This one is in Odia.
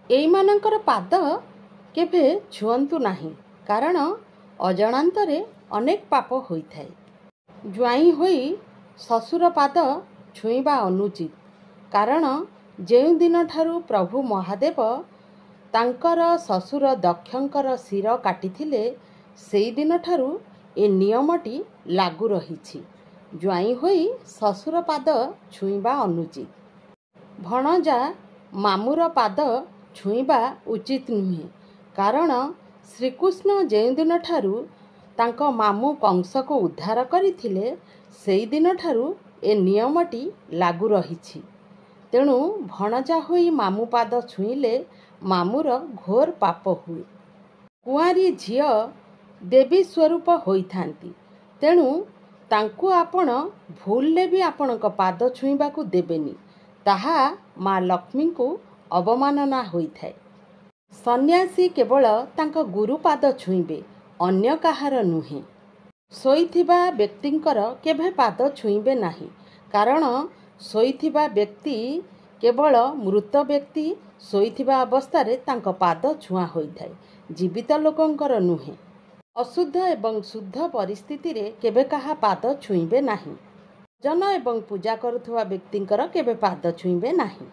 ଏଇମାନଙ୍କର ପାଦ କେବେ ଛୁଅନ୍ତୁ ନାହିଁ, କାରଣ ଅଜଣାନ୍ତରେ ଅନେକ ପାପ ହୋଇଥାଏ। ଜ୍ୱାଇଁ ହୋଇ ଶ୍ୱଶୁର ପାଦ ଛୁଇଁବା ଅନୁଚିତ, କାରଣ ଯେଉଁଦିନଠାରୁ ପ୍ରଭୁ ମହାଦେବ ତାଙ୍କର ଶ୍ୱଶୁର ଦକ୍ଷଙ୍କର ଶିର କାଟିଥିଲେ, ସେହିଦିନଠାରୁ ଏ ନିୟମଟି ଲାଗୁ ରହିଛି। ଜ୍ୱାଇଁ ହୋଇ ଶ୍ୱଶୁର ପାଦ ଛୁଇଁବା ଅନୁଚିତ। ଭଣଜା ମାମୁଁର ପାଦ ଛୁଇଁବା ଉଚିତ ନୁହେଁ, କାରଣ ଶ୍ରୀକୃଷ୍ଣ ଯେଉଁଦିନଠାରୁ ତାଙ୍କ ମାମୁଁ କଂସକୁ ଉଦ୍ଧାର କରିଥିଲେ, ସେହିଦିନଠାରୁ ଏ ନିୟମଟି ଲାଗୁ ରହିଛି। ତେଣୁ ଭଣଜା ହୋଇ ମାମୁଁ ପାଦ ଛୁଇଁଲେ ମାମୁଁର ଘୋର ପାପ ହୁଏ। କୁଆଁରୀ ଝିଅ ଦେବୀ ସ୍ୱରୂପ ହୋଇଥାନ୍ତି, ତେଣୁ ତାଙ୍କୁ ଆପଣ ଭୁଲରେ ବି ଆପଣଙ୍କ ପାଦ ଛୁଇଁବାକୁ ଦେବେନି। ତାହା ମା ଲକ୍ଷ୍ମୀଙ୍କୁ ଅବମାନନା ହୋଇଥାଏ। ସନ୍ନ୍ୟାସୀ କେବଳ ତାଙ୍କ ଗୁରୁ ପାଦ ଛୁଇଁବେ, ଅନ୍ୟ କାହାର ନୁହେଁ। ଶୋଇଥିବା ବ୍ୟକ୍ତିଙ୍କର କେବେ ପାଦ ଛୁଇଁବେ ନାହିଁ, କାରଣ ଶୋଇଥିବା ବ୍ୟକ୍ତି କେବଳ ମୃତ ବ୍ୟକ୍ତି ଶୋଇଥିବା ଅବସ୍ଥାରେ ତାଙ୍କ ପାଦ ଛୁଆଁ ହୋଇଥାଏ, ଜୀବିତ ଲୋକଙ୍କର ନୁହେଁ। ଅଶୁଦ୍ଧ ଏବଂ ଶୁଦ୍ଧ ପରିସ୍ଥିତିରେ କେବେ କାହା ପାଦ ଛୁଇଁବେ ନାହିଁ। ଭଜନ ଏବଂ ପୂଜା କରୁଥିବା ବ୍ୟକ୍ତିଙ୍କର କେବେ ପାଦ ଛୁଇଁବେ ନାହିଁ।